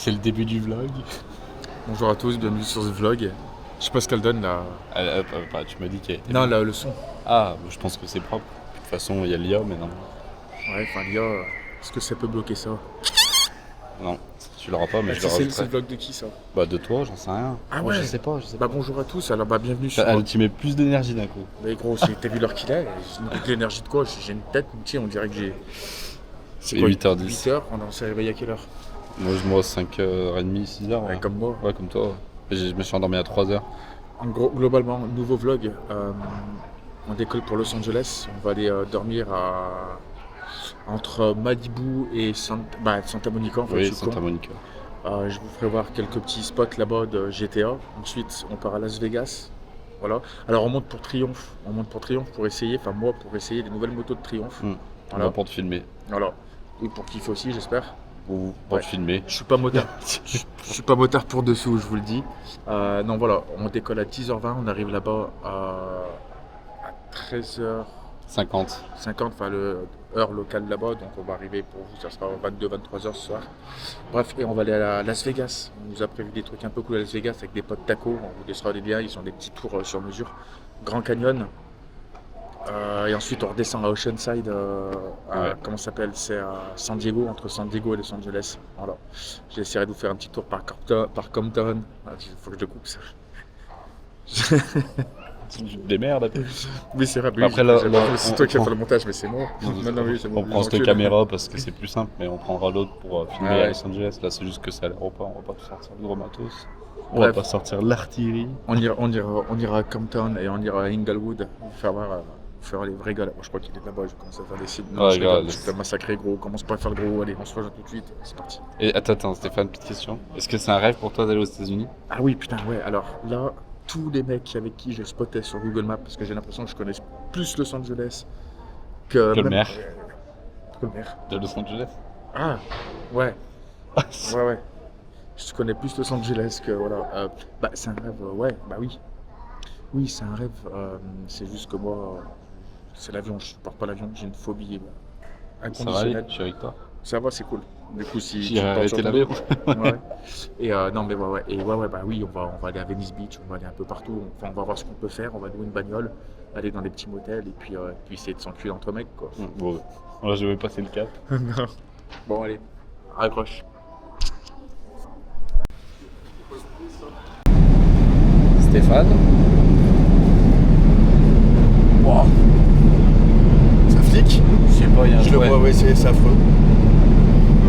C'est le début du vlog. Bonjour à tous, bienvenue sur ce vlog. Je sais pas ce qu'elle donne là. Tu m'as dit qu'il y a été. Non, là, le son. Ah, je pense que c'est propre. De toute façon, il y a l'IA, mais non. Ouais, enfin, l'IA, est-ce que ça peut bloquer ça? Non, tu l'auras pas, mais je le C'est rajouterai. le vlog de qui ça? Bah, de toi, j'en sais rien. Ah Moi, ouais. je sais pas. Bah, bonjour à tous, alors bienvenue sur. Tu mets plus d'énergie d'un coup. Mais gros, t'as vu l'heure qu'il est? J'ai l'énergie de quoi? J'ai une tête, tu sais, on dirait que j'ai. C'est Et 8h10. 8h, on s'est réveillé à quelle heure? Moi, je me reste 5h30, 6h. Ouais, comme moi. Ouais, comme toi. Et je me suis endormi à 3h. En gros, globalement, nouveau vlog. On décolle pour Los Angeles. On va aller dormir entre Malibu et Santa Monica. En fait, Oui, Santa Monica. Je vous ferai voir quelques petits spots là-bas de GTA. Ensuite, on part à Las Vegas. Voilà. Alors, on monte pour Triomphe. On monte pour Triomphe pour essayer, enfin moi, pour essayer les nouvelles motos de Triomphe. Voilà. Pour te filmer. Voilà. Et pour kiffer aussi, j'espère. Ou pour te filmer. Je suis pas motard. Je suis pas motard pour dessous, je vous le dis. Non, voilà. On décolle à 10h20. On arrive là-bas à 13h50. 50. Enfin, heure locale là-bas. Donc, on va arriver pour vous. Ça sera 22-23h ce soir. Bref, et on va aller à Las Vegas. On nous a prévu des trucs un peu cool à Las Vegas avec des potes tacos. On vous laissera des liens. Ils ont des petits tours sur mesure. Grand Canyon. Et ensuite on redescend à Oceanside, comment ça s'appelle? C'est à San Diego, entre San Diego et Los Angeles. Voilà. J'essaierai de vous faire un petit tour par Compton. Il faut que je coupe ça. Des merdes. Oui, c'est vrai. Après, là, c'est toi qui as fait le montage, mais c'est moi. On prend cette caméra parce que c'est plus simple, mais on prendra l'autre pour filmer à Los Angeles. Là, c'est juste que c'est à l'aéroport. On va pas tout sortir le gros matos. On va pas sortir l'artillerie. On ira à Compton et on ira à Inglewood. Faire les vrais gars là. Moi, je crois qu'il est là-bas, je commence à faire des signes. Je vais massacrer gros, commence pas à faire le gros, allez, on se rejoint tout de suite, c'est parti. Et attends, Stéphane, petite question. Est-ce que c'est un rêve pour toi d'aller aux États-Unis? Ah oui, putain, ouais, alors là, tous les mecs avec qui je spottais sur Google Maps, parce que j'ai l'impression que je connais plus Los Angeles que le maire. Que le maire. De Los Angeles? Ah, ouais. ouais. Je connais plus Los Angeles que, voilà. C'est un rêve, ouais, bah oui. Oui, c'est un rêve, c'est juste que moi. C'est l'avion, je supporte pas l'avion, j'ai une phobie inconditionnelle. Ça va aller, je suis avec toi. Ça va, c'est cool. Du coup, si j'ai arrêté l'avion. Ouais. Et non, mais ouais. Et ouais, bah oui, on va aller à Venice Beach, on va aller un peu partout. Enfin, on va voir ce qu'on peut faire, on va louer une bagnole, aller dans des petits motels et puis essayer de s'enculer entre mecs, quoi. Bon, là, je vais passer le cap. Non. Bon, allez, raccroche. Stéphane. Wow. Flic? Je sais pas, il y a un Je le vois, ouais, c'est affreux.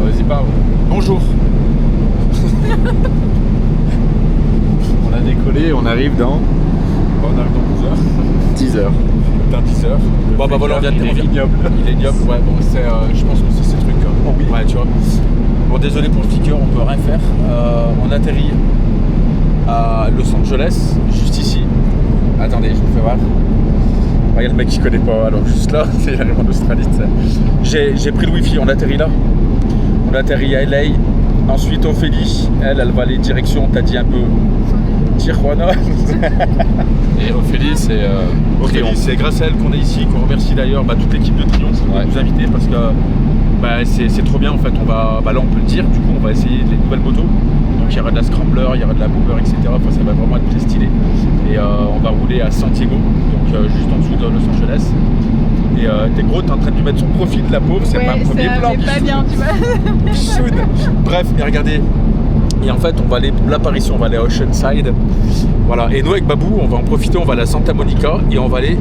Vas-y, parle. Bonjour. On a décollé, on arrive dans 12h. 10h. Dans 10h. Bon, bah voilà, on vient de Il est ignoble. Il est ignoble, ouais, bon, je pense que c'est ces trucs. Oui. Ouais, tu vois. Bon, désolé pour le fliqueur, on peut rien faire. On atterrit à Los Angeles, juste ici. Attendez, je vous fais voir. Il y a le mec qui connaît pas, alors juste là, il arrive en Australie. J'ai pris le wifi, on atterrit là. On atterrit à LA. Ensuite Ophélie, elle va aller direction, t'as dit un peu Tijuana. Et Ophélie, c'est grâce à elle qu'on est ici, qu'on remercie d'ailleurs toute l'équipe de Triomphe de nous inviter parce que c'est trop bien en fait. On va, là on peut le dire, du coup on va essayer les nouvelles motos. Donc il y aura de la Scrambler, il y aura de la Boober, etc. Enfin, ça va vraiment être très stylé. Et on va rouler à San Diego, donc juste en dessous de Los Angeles. Et t'es en train de lui mettre son profil, la pauvre, c'est pas un premier plan. Ouais, pas bien, tu vois. Bref, et regardez. Et en fait, on va aller, là par ici, on va aller à Oceanside. Voilà. Et nous avec Babou, on va en profiter, on va aller à Santa Monica et on va aller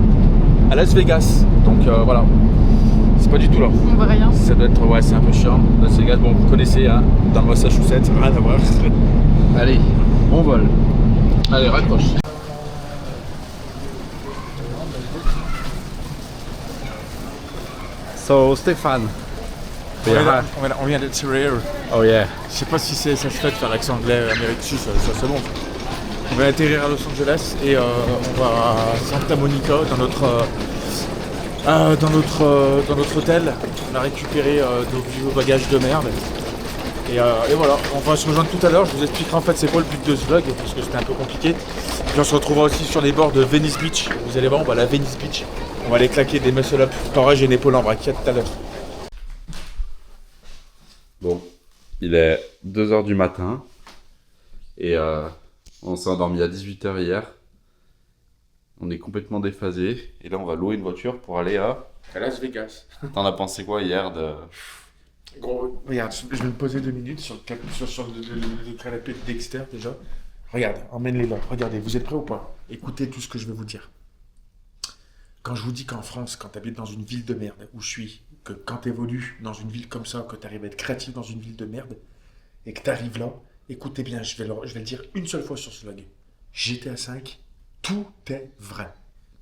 à Las Vegas. Donc voilà. C'est pas du tout là. On voit rien. Ça doit être, ouais, c'est un peu chiant. Las Vegas, bon, vous connaissez, hein, dans le Massachusetts, rien à voir. Allez, on vole. Allez, raccroche. So, Stéphane. On vient d'être rare. Oh yeah. Je sais pas si ça se fait de faire l'accent anglais Amérique du Sud, ça c'est bon. On va atterrir à Los Angeles et on va à Santa Monica dans notre hôtel. On a récupéré nos vieux bagages de merde. Et voilà, on va se rejoindre tout à l'heure. Je vous expliquerai en fait c'est quoi le but de ce vlog parce que c'était un peu compliqué. Puis on se retrouvera aussi sur les bords de Venice Beach. Vous allez voir, on va à la Venice Beach. On va aller claquer des muscle-up. Pareil, j'ai une épaule en braquette tout à l'heure. Bon, il est 2h du matin. Et on s'est endormi à 18h hier. On est complètement déphasé. Et là, on va louer une voiture pour aller à Las Vegas. T'en as pensé quoi hier de... Gros, regarde, je vais me poser 2 minutes sur le canapé de Dexter déjà. Regarde, emmène-les là. Regardez, vous êtes prêts ou pas? Écoutez tout ce que je vais vous dire. Quand je vous dis qu'en France, quand tu habites dans une ville de merde, où je suis, que quand tu évolues dans une ville comme ça, que tu arrives à être créatif dans une ville de merde, et que tu arrives là, écoutez bien, je vais le dire une seule fois sur ce vlog. GTA 5, tout est vrai.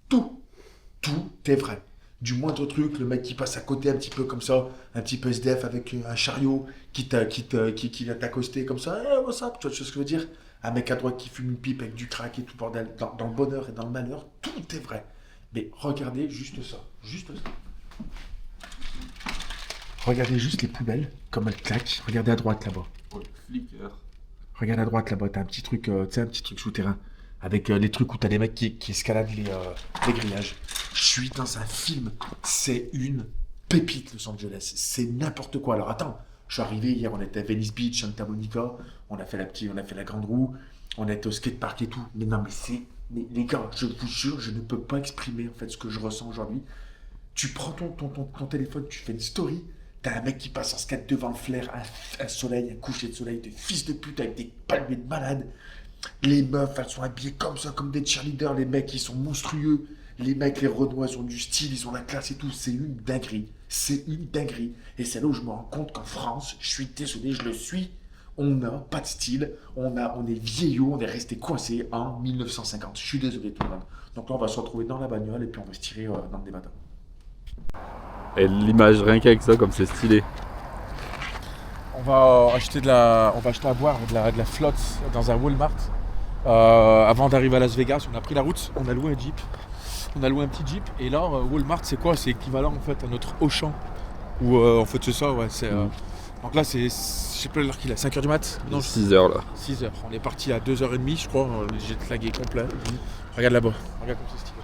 Tout est vrai. Du moindre truc, le mec qui passe à côté un petit peu comme ça, un petit peu SDF avec un chariot qui vient t'accoster comme ça, what's up, tu vois ce que je veux dire? Un mec à droite qui fume une pipe avec du crack et tout bordel, dans le bonheur et dans le malheur, tout est vrai. Mais regardez juste ça, Regardez juste les poubelles, comme elles claquent. Regardez à droite là-bas. Oh, le flicker. Regarde à droite là-bas, t'as un petit truc, tu sais, un petit truc souterrain. Avec les trucs où t'as des mecs qui escaladent les grillages. Je suis dans un film. C'est une pépite, Los Angeles. C'est n'importe quoi. Alors attends, je suis arrivé hier, on était à Venice Beach, Santa Monica. On a fait la grande roue. On était au skatepark et tout. Mais non, mais les gars, je vous jure, je ne peux pas exprimer en fait ce que je ressens aujourd'hui. Tu prends ton téléphone, tu fais une story. T'as un mec qui passe en skate devant le flair, un soleil, un coucher de soleil, des fils de pute avec des palmiers de malade. Les meufs, elles sont habillées comme ça, comme des cheerleaders. Les mecs, ils sont monstrueux. Les mecs, les Renois, ils ont du style, ils ont la classe et tout. C'est une dinguerie. C'est une dinguerie. Et c'est là où je me rends compte qu'en France, je suis désolé, je le suis. On n'a pas de style. On est vieillot, on est resté coincé en 1950. Je suis désolé tout le monde. Donc là, on va se retrouver dans la bagnole et puis on va se tirer dans le débat. Et l'image, rien qu'avec ça, comme c'est stylé. On va acheter à boire de la flotte dans un Walmart. Avant d'arriver à Las Vegas, on a pris la route, on a loué un Jeep. On a loué un petit Jeep. Et là, Walmart, c'est quoi? C'est équivalent en fait à notre Auchan. Ou en fait, c'est ça, ouais. Donc là, je sais pas l'heure qu'il est, 5h du mat? Non, 6h là. 6h. On est parti à 2h30, je crois. J'ai flagué complet. Regarde là-bas. Regarde comme c'est stylé.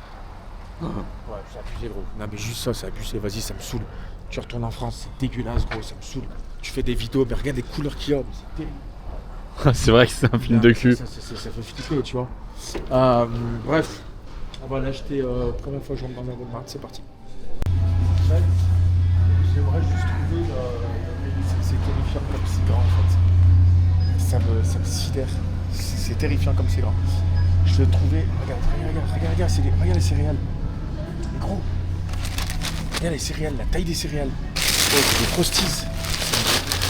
Ouais, c'est abusé, gros. Non, mais juste ça, c'est abusé. Vas-y, ça me saoule. Tu retournes en France, c'est dégueulasse, gros. Ça me saoule. Tu fais des vidéos, mais regarde les couleurs qu'il y a. C'est terrible. C'est vrai que c'est un film de cul. Ça fait flipper, tu vois. Bref, on va l'acheter. Première fois que je rentre dans un Walmart, c'est parti. J'aimerais juste trouver. C'est terrifiant comme c'est grand en fait. Ça me sidère. C'est terrifiant comme c'est grand. Je vais trouver. Regarde les céréales. Mais gros. Regarde les céréales, la taille des céréales. Oh, les Frosties.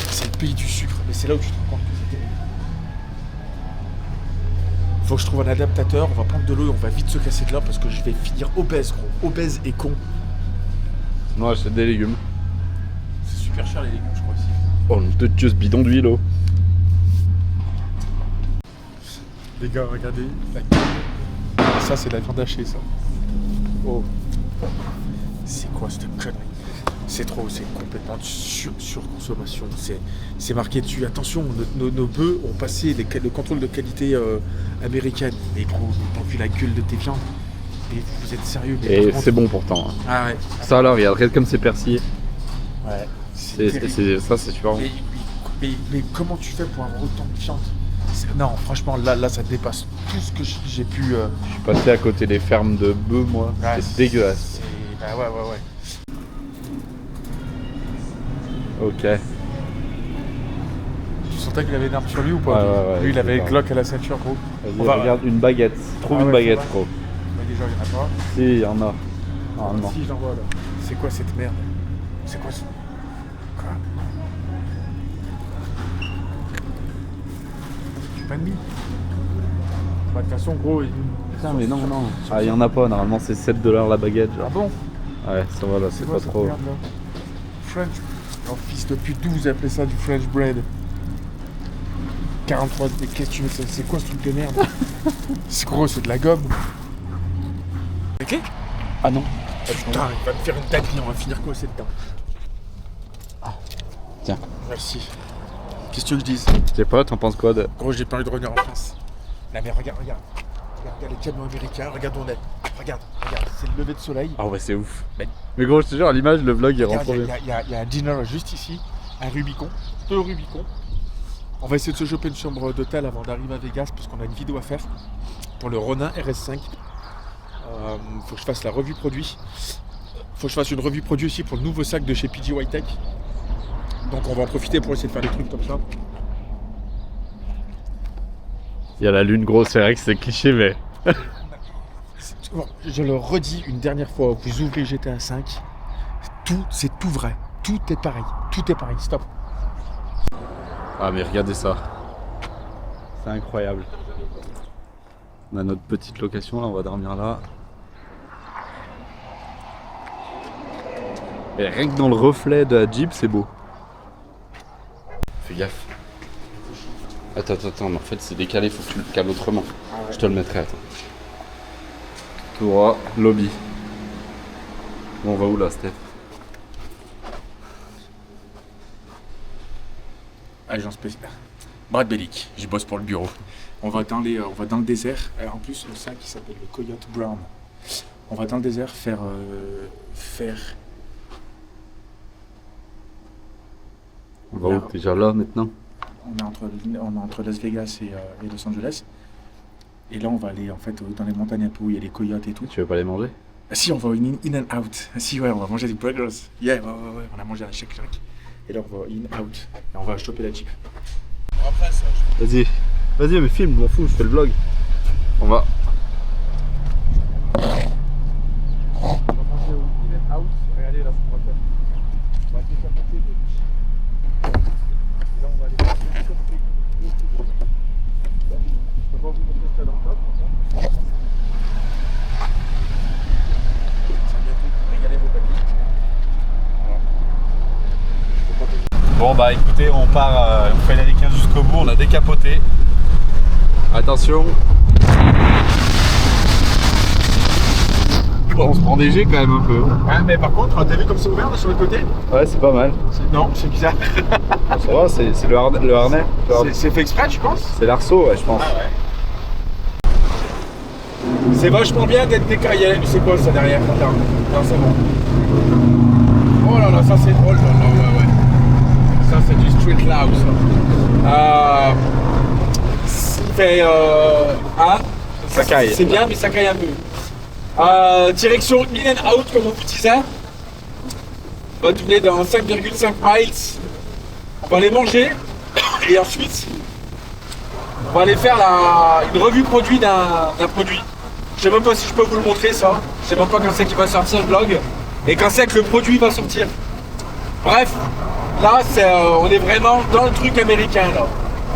C'est le pays du sucre, mais c'est là où tu te rends compte que c'est terrible. Faut que je trouve un adaptateur, on va prendre de l'eau et on va vite se casser de là parce que je vais finir obèse, gros. Obèse et con. Non, j'achète des légumes. C'est super cher les légumes, je crois ici. Oh, de Dieu, ce bidon d'huile, oh. Les gars, regardez. Ça, c'est de la viande hachée, ça. Oh. C'est quoi cette connerie? C'est trop, c'est complètement surconsommation. C'est marqué dessus. Attention, nos bœufs ont passé le contrôle de qualité américaine. Mais gros, t'as vu la gueule de tes viandes? Et vous êtes sérieux? Et c'est bon pourtant. Hein. Ah ouais. Ça là, regarde comme c'est persillé. Ouais. Ça, c'est super bon. Mais comment tu fais pour avoir autant de viande? Non, franchement, là, ça dépasse tout ce que j'ai pu... Je suis passé à côté des fermes de bœufs, moi. Ouais, c'est dégueulasse. Bah ouais. Ok. Tu sentais qu'il avait une arme sur lui ou pas? Ouais, lui, il avait le Glock à la ceinture, gros. Vas-y, regarde une baguette. Trouve une baguette, gros. Mais déjà, il n'y en a pas. Si, il y en a. Normalement. Si, j'en vois là. C'est quoi cette merde? C'est quoi ce... Quoi? Tu pas de mie? Bah, de toute façon, gros... Putain, mais non. Ah, il y en a pas. Normalement, c'est 7$ la baguette. Genre. Ah bon? Ouais, ça va là, c'est pas trop. Merde, là French. Oh, fils de pute, d'où vous appelez ça du French bread? 43, mais qu'est-ce que tu veux? C'est quoi ce truc de merde? C'est gros, c'est de la gomme. Ok? Ah non. Oh, putain, il va me faire une dinguerie, on va finir quoi c'est dedans? Ah. Tiens. Merci. Qu'est-ce que tu veux que je dise? Je sais pas, t'en penses quoi de... Gros, j'ai pas envie de revenir en France. Non mais regarde les camions américains, regarde où on est. Regarde, c'est le lever de soleil. Ah ouais, c'est ouf. Mais gros, je te jure, à l'image, le vlog il rentre bien. Il y a un dîner juste ici, un Rubicon, 2 Rubicon. On va essayer de se choper une chambre d'hôtel avant d'arriver à Vegas parce qu'on a une vidéo à faire pour le Ronin RS5. Faut que je fasse la revue produit. Faut que je fasse une revue produit aussi pour le nouveau sac de chez PG White Tech. Donc on va en profiter pour essayer de faire des trucs comme ça. Il y a la lune grosse, c'est vrai que c'est cliché, mais. Bon, je le redis une dernière fois, vous ouvrez GTA 5, c'est tout vrai. Tout est pareil. Tout est pareil. Stop. Ah, mais regardez ça. C'est incroyable. On a notre petite location, là, on va dormir là. Et rien que dans le reflet de la Jeep, c'est beau. Fais gaffe. Attends, mais en fait c'est décalé, faut que tu le cales autrement. Ah ouais. Je te le mettrai, attends. Tout droit, lobby. Bon, on va où là, Steph? Agent spécial. Brad Bellick, je bosse pour le bureau. On va dans le désert. En plus, le sac qui s'appelle le Coyote Brown. On va dans le désert faire. On va où déjà là maintenant? On est entre Las Vegas et Los Angeles. Et là, on va aller en fait dans les montagnes un peu où il y a les coyotes et tout. Tu veux pas les manger? Ah, si, on va au In-N-Out. Ah, si, ouais, on va manger des burgers. Yeah, ouais, on a mangé à Shake Shack. Et là, on va au In-Out. Et on va choper la Jeep. Après ça, Vas-y, mais filme, je m'en fous, je fais le vlog. On va. on va manger au In-Out. Regardez là ce qu'on va faire. On va essayer de faire monter des Jeeps. Et là, on va aller faire des comme des gros. Je peux pas vous montrer ça dans le top. Ça vient tout. Régalez vos papilles. Bon bah écoutez, on part, on fait les ricains jusqu'au bout, on a décapoté. Attention. Bon, on se prend des jets quand même un peu. Ouais, mais par contre, t'as vu comme c'est ouvert là, sur le côté? Ouais, c'est pas mal. Non, c'est bizarre. Ça va, c'est le harnais. C'est fait exprès, tu penses? C'est l'arceau, ouais, je pense. Ah ouais. C'est vachement bien d'être décaillé. C'est quoi ça derrière? Attends, non, c'est bon. Oh là là, ça c'est drôle. Ouais. Ça c'est du street loud ça. Il fait hein? Ça caille. C'est bien, mais ça caille un peu. Direction in and out, comme on vous disait. On va tourner dans 5,5 miles. On va aller manger. Et ensuite, on va aller faire une revue produit d'un produit. Je sais même pas si je peux vous le montrer ça. Je sais même pas quand c'est qu'il va sortir le vlog. Et quand c'est que le produit va sortir. Bref, là on est vraiment dans le truc américain là.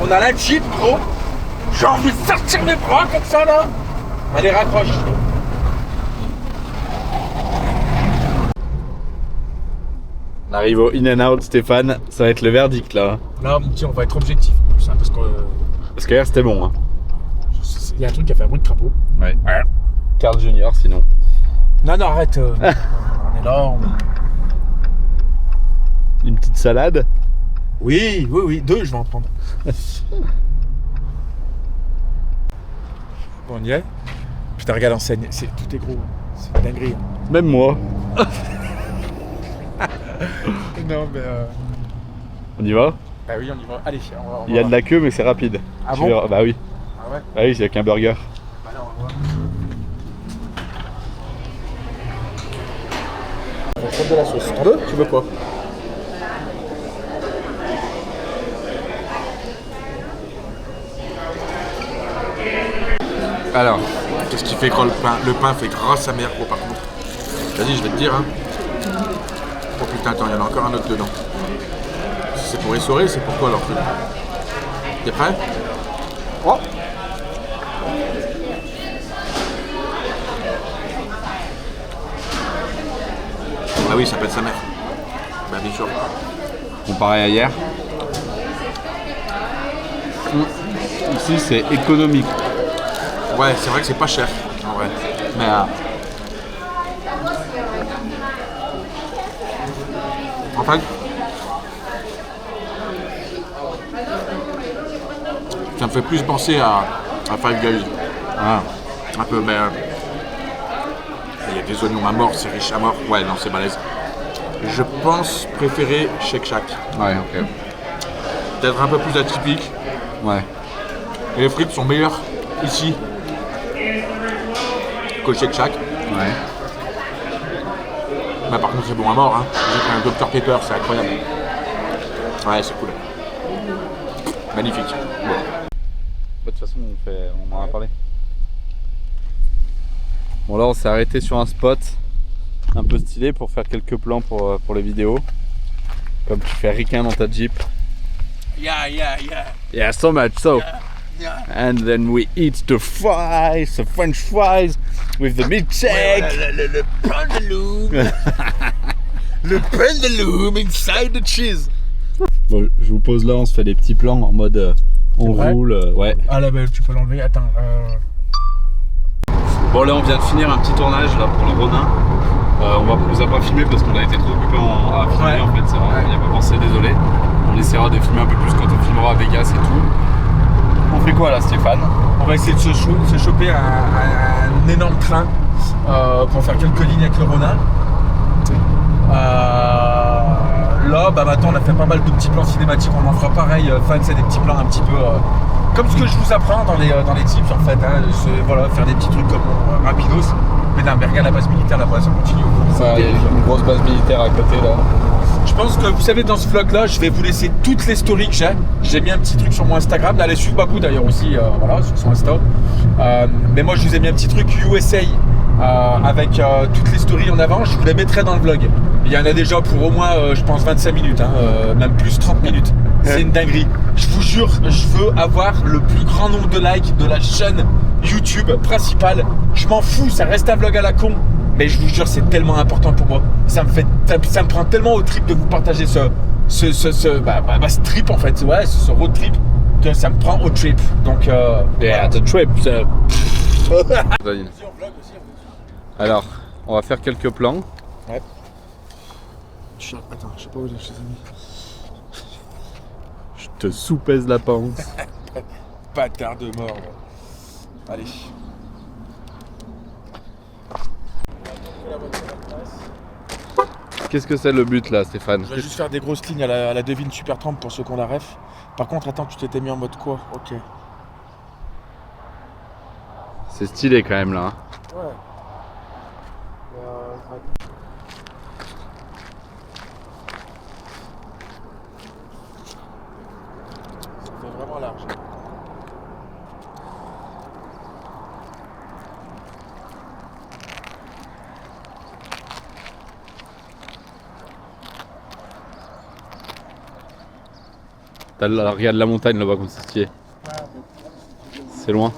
On a la Jeep gros. J'ai envie de sortir mes bras comme ça là. Allez, raccroche. On arrive au In-N-Out, Stéphane, ça va être le verdict là. Là, mon petit, on va être objectif en plus, hein, parce que. Parce que hier c'était bon. Hein. Il y a un truc qui a fait un bruit de crapaud. Ouais. Carl Junior sinon. Non, arrête. On est là. Une petite salade. Oui, 2, je vais en prendre. Bon, on y est. Putain, regarde l'enseigne, tout est gros. C'est une dinguerie. Même moi. Non, mais. On y va? Bah oui, on y va. Allez, on va. Il y a de la queue mais c'est rapide. Ah Tu bon? verras. Bah oui. Ah ouais? Bah oui, c'est avec un burger. Bah là, on va voir. On va prendre de la sauce. T'en veux? Tu veux quoi? Alors, qu'est-ce qui fait gros le pain? Le pain fait gras sa mère, gros, par contre. Vas-y, je vais te dire, hein. Oh putain, attends, il y en a encore un autre dedans. Si c'est pour essorer, c'est pourquoi alors? T'es prêt? Oh! Ah oui, ça pète sa mère. Bah bien sûr. Comparé à hier. Ici c'est économique. Ouais, c'est vrai que c'est pas cher, en vrai. Mais en fait, ça me fait plus penser à Five Guys. Ah. Un peu, mais il y a des oignons à mort, c'est riche à mort. Ouais, non, c'est balèze. Je pense préférer Shake Shack. Ouais, ok. peut-être un peu plus atypique. Ouais. Et les frites sont meilleures ici qu'au Shake Shack. Ouais. Mais par contre, c'est bon à mort. Hein. J'ai pris un Dr Pepper, c'est incroyable. Ouais, c'est cool. Magnifique. Bon. De toute façon, on en a parlé. Bon, là, on s'est arrêté sur un spot un peu stylé pour faire quelques plans pour les vidéos. Comme tu fais ricain dans ta Jeep. Yeah, so much so. And then we eat the fries, the French fries with the milkshake. Le pendulum. Le pendulum inside the cheese. Bon, je vous pose là, on se fait des petits plans en mode on roule, ouais. Ah là, bah, tu peux l'enlever, attends. Bon, là on vient de finir un petit tournage là pour le Ronin. On vous a pas filmé parce qu'on a été trop occupé à filmer en fait, c'est vrai, on n'y a pas pensé, désolé. On essaiera de filmer un peu plus quand on filmera à Vegas et tout. On fait quoi là, Stéphane? On va essayer de se choper un énorme train pour faire quelques lignes avec le Ronin. Là, bah maintenant on a fait pas mal de petits plans cinématiques, on en fera pareil, c'est des petits plans un petit peu comme ce que je vous apprends dans les tips en fait, hein, voilà, faire des petits trucs comme rapidos. Mais non, mais regarde la base militaire là-bas, ça continue. Il y a une grosse base militaire à côté là. Je pense que vous savez, dans ce vlog là, je vais vous laisser toutes les stories que j'ai. J'ai mis un petit truc sur mon Instagram, allez suivre Babou d'ailleurs aussi, voilà, sur son Insta. Mais moi je vous ai mis un petit truc USA avec toutes les stories en avant, je vous les mettrai dans le vlog. Il y en a déjà pour au moins, je pense, 25 minutes, hein, même plus 30 minutes. C'est une dinguerie. Je vous jure, je veux avoir le plus grand nombre de likes de la chaîne YouTube principale. Je m'en fous, ça reste un vlog à la con. Mais je vous jure, c'est tellement important pour moi. Ça me prend tellement au trip de vous partager ce trip en fait. Ouais, ce road trip que ça me prend au trip. Donc, yeah, the trip. Alors, on va faire quelques plans. Ouais. Attends, je sais pas où je les ai mis. Je te soupèse la panse. Bâtard de mort. Allez. Qu'est-ce que c'est le but là, Stéphane? Je vais juste faire des grosses lignes à la devine Super Trump pour ceux qui ont la ref. Par contre, attends, tu t'étais mis en mode quoi? Ok. C'est stylé quand même là. Hein. Ouais. Ça fait vraiment large. Regarde la montagne là-bas comme c'est stylé. C'est loin.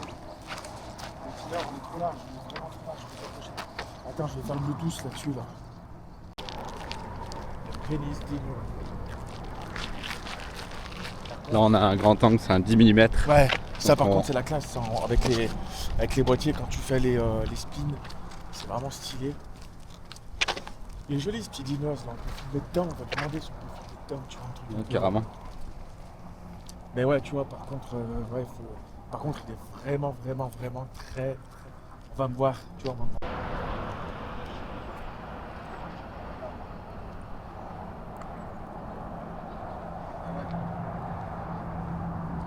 Attends, je vais faire le Bluetooth là-dessus là. Là on a un grand angle, c'est un 10 mm. Ouais, ça par Donc, contre c'est la classe, ça, avec les boîtiers quand tu fais les spins, c'est vraiment stylé. Il est joli ce petit dinos là, on peut filmer dedans, on va te demander si on peut filmer dedans, tu vois un truc. Ouais, carrément. Mais ouais, tu vois, par contre, par contre il est vraiment très... On va me voir, tu vois, on va me voir.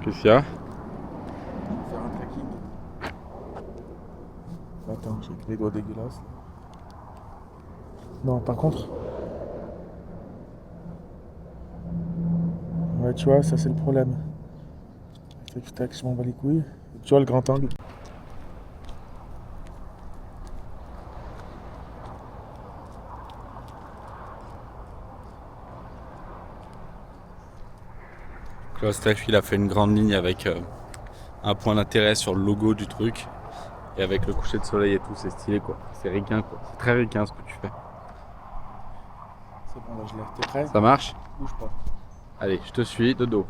Qu'est-ce qu'il y a? Faire un tracking. Attends, j'ai que les doigts dégueulasses. Non, par contre... Ouais, tu vois, ça c'est le problème. Tac, je m'en bats les couilles. Tu vois le grand angle? Là, Steph, il a fait une grande ligne avec un point d'intérêt sur le logo du truc. Et avec le coucher de soleil et tout, c'est stylé quoi. C'est ricain quoi. C'est très ricain ce que tu fais. C'est bon, là je l'ai. T'es prêt? Ça marche? Bouge pas. Allez, je te suis de dos.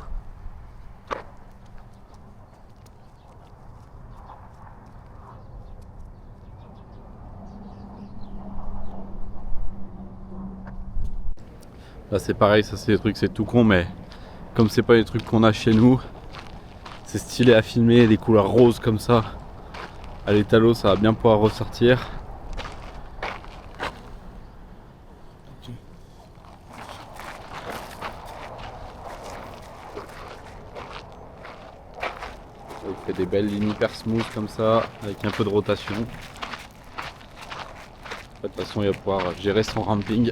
Là c'est pareil, ça c'est des trucs, c'est tout con, mais comme c'est pas des trucs qu'on a chez nous, c'est stylé à filmer, des couleurs roses comme ça. À l'étalo, ça va bien pouvoir ressortir. fait des belles lignes hyper smooth comme ça, avec un peu de rotation. De toute façon, il va pouvoir gérer son ramping.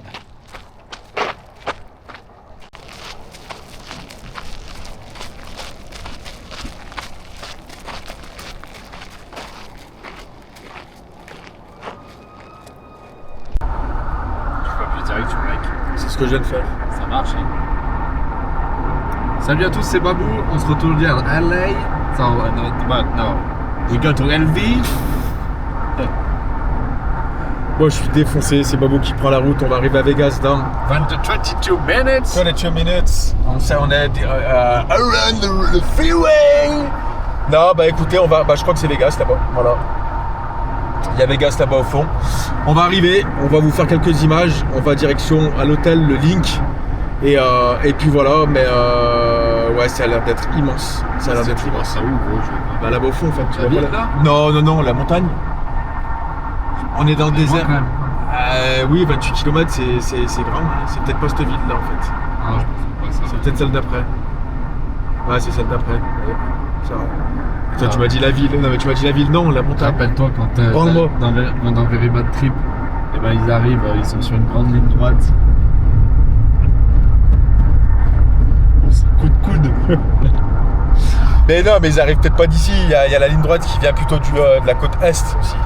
C'est ce que je viens de faire. Ça marche, hein. Salut à tous, c'est Babou. On se retrouve à LA. So, no. We go to LV. Moi je suis défoncé, c'est Babou qui prend la route, on va arriver à Vegas dans 22 minutes. 22 minutes. On est around the freeway. Non, bah écoutez, je crois que c'est Vegas là-bas. Voilà. Il y a Vegas là-bas au fond. On va arriver, on va vous faire quelques images. On va direction à l'hôtel, le Link. Et puis voilà, mais ouais, ça a l'air d'être immense. Ça a l'air d'être immense. Ça où, gros, Bah là-bas au fond, en fait. Tu La vois ville, pas là ? Non, la montagne. On est dans le désert. Quand même. Oui, 28 km, c'est grand. Hein. C'est peut-être pas cette ville là en fait. Ah, je pense pas ça. C'est peut-être celle d'après. Ouais, c'est celle d'après. Ça va. Toi, tu m'as dit la ville. Non, mais tu m'as dit la ville, non, la montagne. Rappelle-toi quand Prends-moi. dans Very Bad Trip, et ben ils arrivent, ils sont sur une grande ligne droite. Coup de coude. Mais non, mais ils arrivent peut-être pas d'ici. Il y a la ligne droite qui vient plutôt de la côte est aussi.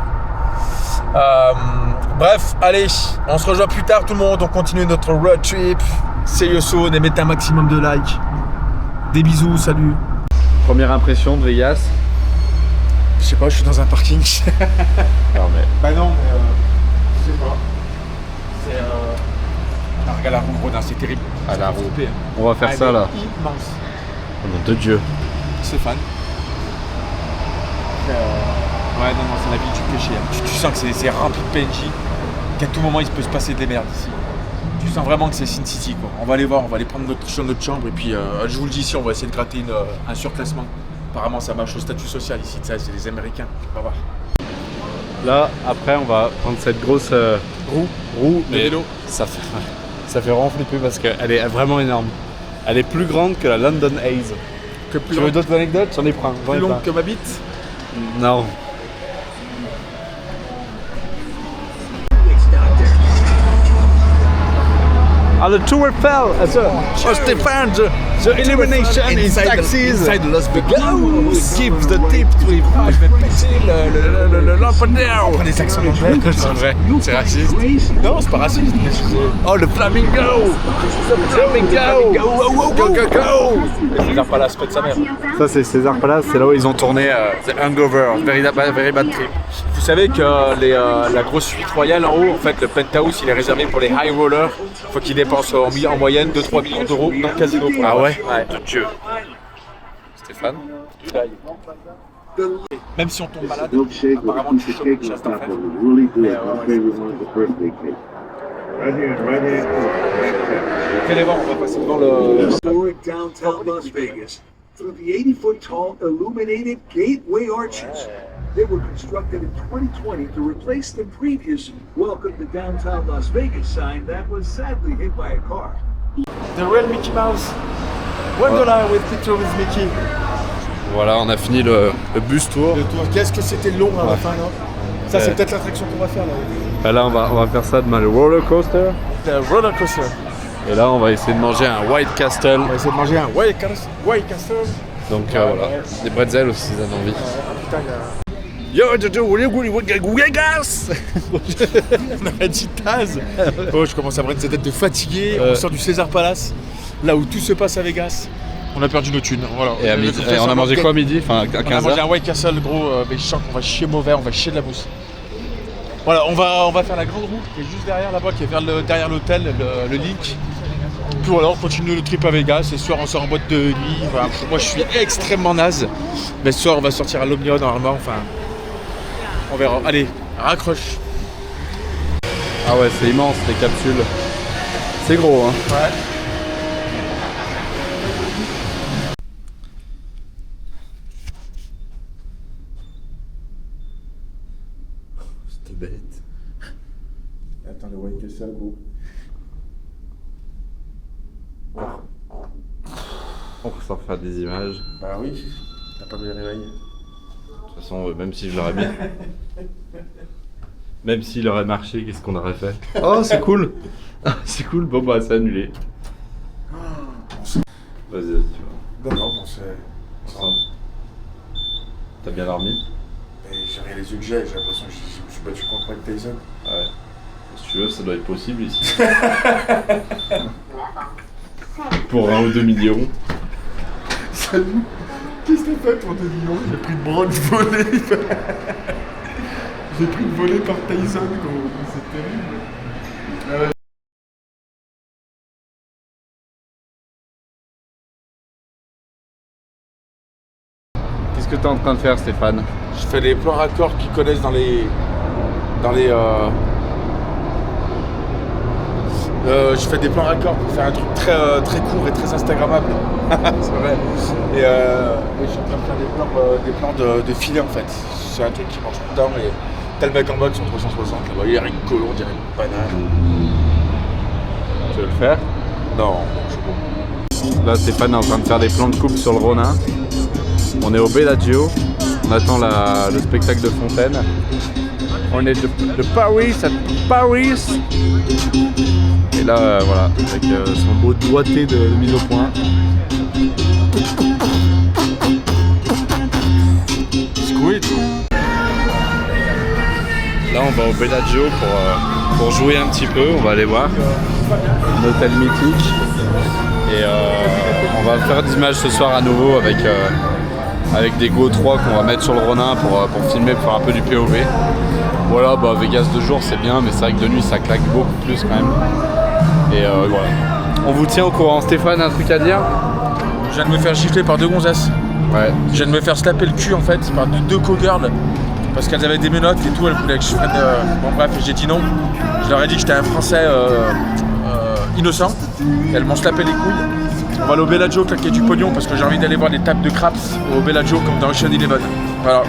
Bref, allez, on se rejoint plus tard tout le monde. On continue notre road trip. See you soon et mettez un maximum de likes. Des bisous, salut. Première impression de Vegas. Je sais pas, je suis dans un parking. Non mais. Bah non, mais je sais pas. C'est ah, regarde la roue, Rodin, c'est terrible. À la roue. Coupé, hein. On va faire ça là. Immense. Au nom de Dieu. Stéphane. Ouais, non, c'est la ville du péché. Hein. Tu sens que c'est rempli de PNJ. Qu'à tout moment, il peut se passer des merdes ici. Tu sens vraiment que c'est Sin City, quoi. On va aller voir, on va aller prendre notre chambre et puis, je vous le dis ici, on va essayer de gratter un surclassement. Apparemment, ça marche au statut social ici, c'est les Américains. On va voir. Là, après, on va prendre cette grosse roue, Le vélo. Ça fait vraiment flipper parce qu'elle est vraiment énorme. Elle est plus grande que la London Haze. Que plus Tu veux d'autres anecdotes? J'en ai pris un. plus long que ma bite. Non. Ah, le Tour Eiffel! Oh, Stéphane, the illumination in taxis! Inside Las Vegas! Gives the tip to him. Ah, je vais péter le lampadaire! On prend des accents anglais. C'est vrai, c'est raciste. Non, c'est pas raciste. Oh, le flamingo! The flamingo! Go, go, go, go! Il n'a pas la spot de sa mère. Ça, c'est César Palace, c'est là où ils ont tourné The Hangover, Very Bad Trip. Vous savez que la grosse suite royale en haut, en fait, le penthouse, il est réservé pour les high rollers. Il faut qu'ils dépensent en moyenne 2-3 millions d'euros dans le casino. Ah ouais? Ouais. Dieu. Stéphane? Même si on tombe malade, Milkshake apparemment with tu piece of chopes cake une on chasse d'en top fait. of it. Really good. Yeah, My favorite one is the birthday cake. Right here. Vous allez voir, on va passer devant le... Historic downtown Las Vegas through the 80-foot tall illuminated gateway arches. They were constructed in 2020 to replace the previous Welcome to Downtown Las Vegas sign that was sadly hit by a car. The real Mickey Mouse. $1 with picture with Mickey. Voilà, on a fini le bus tour. Le tour. Qu'est-ce que c'était long à la Ouais. fin là. Ça c'est peut-être l'attraction qu'on va faire là. Et là, on va faire ça devant le roller coaster. The roller coaster. Et là, on va essayer de manger un White Castle. On va essayer de manger un White Castle. Donc voilà, des bretzels aussi, ça donne envie. Putain, il y a... Yo, Vegas! On a dit Taz. Oh, je commence à prendre cette tête de fatigué. On sort du César Palace, là où tout se passe à Vegas. On a perdu nos thunes. Voilà. Et à midi, on a mangé quoi à midi? Enfin, à On a 15h. mangé un White Castle, gros. Mais je sens qu'on va chier mauvais, on va chier de la mousse. Voilà, on va faire la grande roue qui est juste derrière là-bas, qui est derrière l'hôtel, le Link. Puis voilà, on continue le trip à Vegas. Ce soir, on sort en boîte de nuit. Enfin, moi, je suis extrêmement naze. Mais ce soir, on va sortir à l'Omnia normalement. Enfin, on verra. Allez, raccroche. Ah ouais, c'est immense les capsules. C'est gros, hein. Ouais. C'était bête. Attends, le White Castle, gros. On va s'en faire des images. Bah oui, t'as pas vu les réveils. toute façon, même si je l'aurais mis. Même s'il aurait marché, qu'est-ce qu'on aurait fait? Oh, c'est cool! C'est cool, bon bah c'est annulé. Vas-y, tu vois. Non, bon, c'est. T'as bien dormi? J'ai rien les yeux que j'ai l'impression que je me suis battu contre Mike Tyson. Ouais. Si tu veux, ça doit être possible ici. Pour 1 ou 2 millions. Salut! Qu'est-ce que t'as fait pour 2 millions? J'ai pris de bronze volé! J'ai pris de volé par Tyson, gros. C'est terrible. Qu'est-ce que t'es en train de faire, Stéphane? Je fais les plans raccords qu'ils connaissent dans les. Je fais des plans raccords pour faire un truc très, très court et très instagrammable. C'est vrai. Et je suis en train de faire des plans de filet en fait. C'est un truc qui marche tout le temps. Et t'as le mec en mode sur 360 là-bas, il a une colon, on dirait une banane. Tu veux le faire? Non, je sais pas. Là, Stéphane est en train de faire des plans de coupe sur le Ronin. On est au Bellagio. On attend le spectacle de Fontaine. On est de Paris à Paris. Et là, voilà, avec son beau doigté de mise au point. Squid. Là, on va au Bellagio pour jouer un petit peu. On va aller voir un hôtel mythique. Et on va faire des images ce soir à nouveau avec des Go 3 qu'on va mettre sur le Ronin pour filmer, pour faire un peu du POV. Voilà, bah Vegas de jour c'est bien, mais c'est vrai que de nuit ça claque beaucoup plus quand même. Et voilà. On vous tient au courant. Stéphane, un truc à dire? Je viens de me faire gifler par 2 gonzesses. Ouais. Je viens de me faire slapper le cul en fait par 2 co-girls. Parce qu'elles avaient des menottes et tout, elles voulaient que je prenne. Bon bref, j'ai dit non. Je leur ai dit que j'étais un Français innocent. Elles m'ont slapé les couilles. On va aller au Bellagio claquer du pognon parce que j'ai envie d'aller voir des tables de craps au Bellagio comme dans Ocean Eleven. Voilà.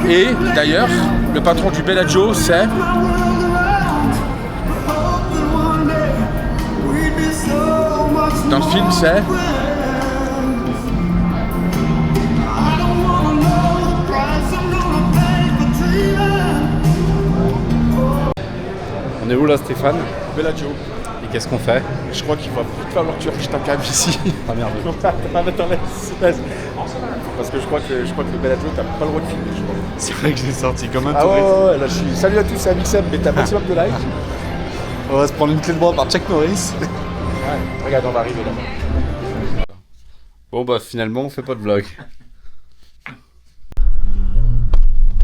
Et d'ailleurs, le patron du Bellagio, c'est... Dans le film, c'est... On est où là, Stéphane? Bellagio. Et qu'est-ce qu'on fait? Je crois qu'il va plus falloir que tu rejettes ta cam ici. Ah merde. Attends, laisse. Parce que je crois que le Bellagio, t'as pas le droit de filmer, je crois. C'est vrai que j'ai sorti comme un Ah touriste. ouais, là je suis... Salut à tous, c'est Amixem, mais t'as maximum de likes. On va se prendre une clé de bras par Chuck Norris. Ouais, regarde, on va arriver là. Bon bah finalement on fait pas de vlog.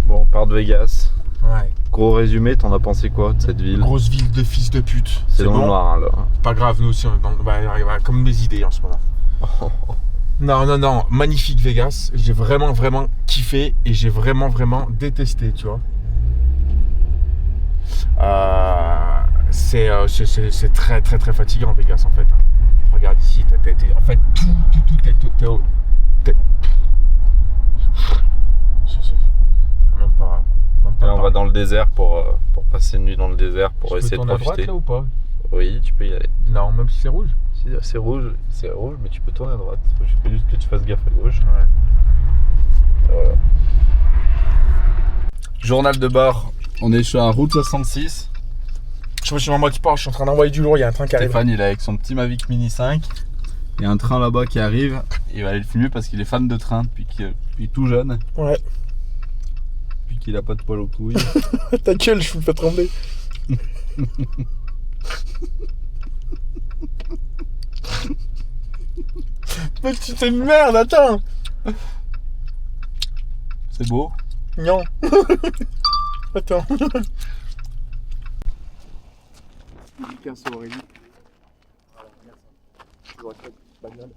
Bon, on part de Vegas. Ouais. Gros résumé, t'en as pensé quoi de cette ville? Grosse ville de fils de pute. C'est dans le noir hein, là. Pas grave, nous aussi, on est comme mes idées en ce moment. Non, magnifique Vegas. J'ai vraiment kiffé et j'ai vraiment détesté, tu vois. C'est très fatigant Vegas en fait. Regarde ici, en fait tout est même pas Là on va dans le désert pour passer une nuit dans le désert pour essayer de profiter. À droite profiter. là ou pas? Oui, tu peux y aller. Non, même si c'est rouge. Si, c'est rouge, mais tu peux tourner à droite. Il faut juste que tu fasses gaffe à gauche. Ouais. Voilà. Journal de bord, on est sur la route 66. Je suis en mode sport, je suis en train d'envoyer du lourd, il y a un train qui arrive. Stéphane il est avec son petit Mavic Mini 5. Il y a un train là-bas qui arrive. Il va aller le filmer parce qu'il est fan de train depuis tout jeune. Ouais. Depuis qu'il a pas de poil aux couilles. Ta gueule, je me fais trembler. Mais tu t'es une merde, attends. C'est beau. Non. Attends. Picasso Aurélie. Voilà, merci.